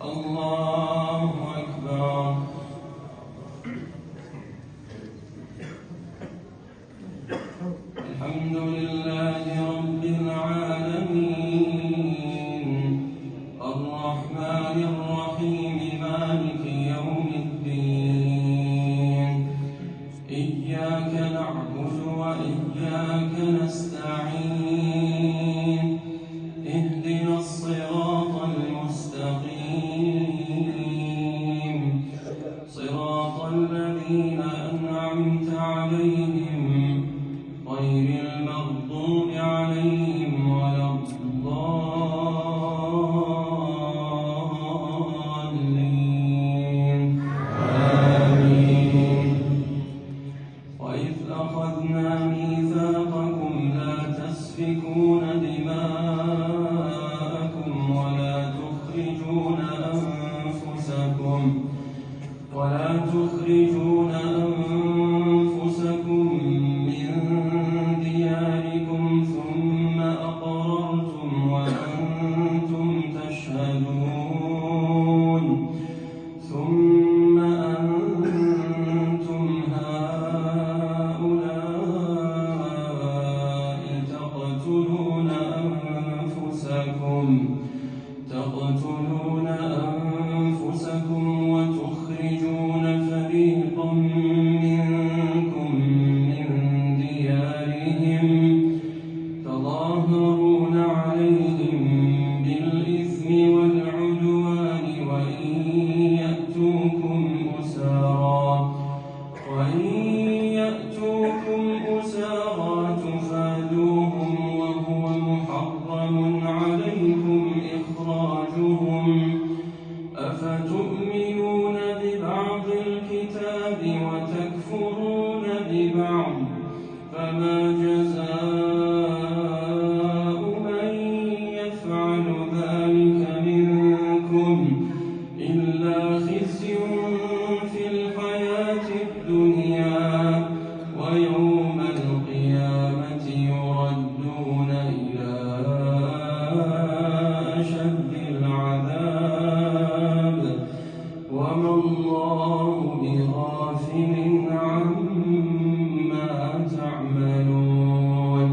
الله أكبر. الحمد لله رب العالمين الرحمن الرحيم مالك يوم الدين إياك نعبد وإياك نستعين اهدنا الصراط المستقيم صراط الذين أنعمت عليهم غير المغضوب عليهم ولا الضالين آمين. وإذ أخذنا ميثاقكم لا تسفكون دماءكم ولا تخرجون أنفسكم من دياركم ثم أقررتم وأنتم تشهدون ثم أنتم هؤلاء تقتلون أنفسكم وتخرجون فريقا منكم من ديارهم تظاهرون عليهم بالإثم والعدوان وإن يأتوكم أسارى تفادوهم وهو محرم عليكم إخراجهم أفتؤمنون ببعض الكتاب وتكفرون ببعض فما جزاء من يفعل ذلك منكم إلا خزي في الحياة الدنيا ويوم القيامة يردون إلى أشد العذاب وما الله بغافل عما تعملون.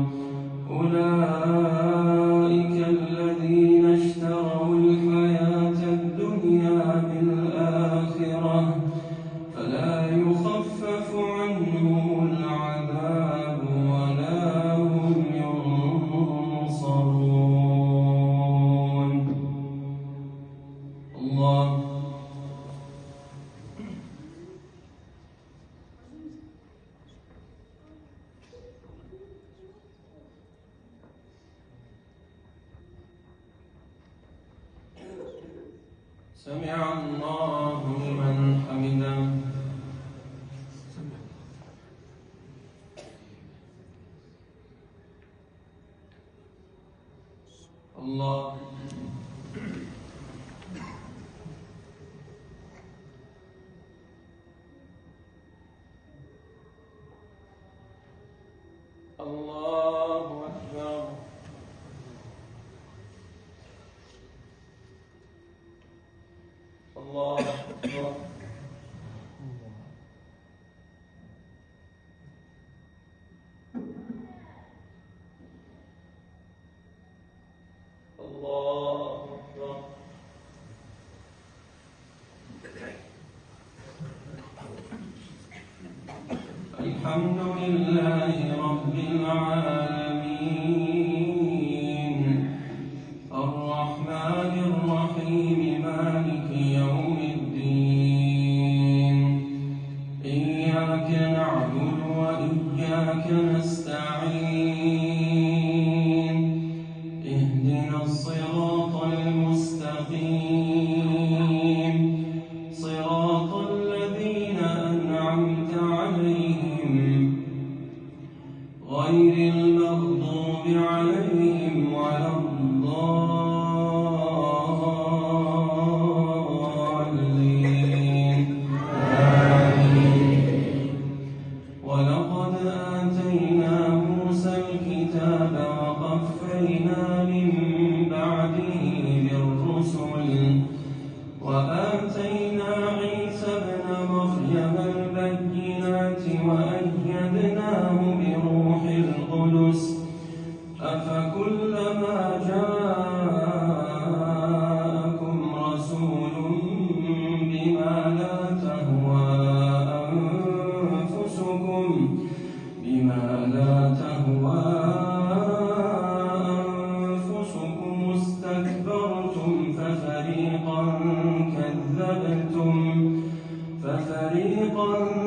أولئك الذين اشتروا الحياة الدنيا بالآخرة فلا يخفف عنهم العذاب ولا هم ينصرون. الله سمع الله لمن حمده. الله الله أكبر. الله أكبر. الله أكبر. الحمد لله رب العالمين الرحمن الرحيم مالك يوم الدين إياك نعبد وإياك نستعين اهدنا الصراط المستقيم صراط الذين أنعمت عليهم غير المغضوب عليهم ولا الضالين آمين. ولقد آتينا موسى الكتاب وقفينا من بعده بالرسل وآتينا عيسى ابن مريم البينات وأيدناه بروح القدس أفكلما جاءكم رسول بما لا تهوى أنفسكم استكبرتم ففريقا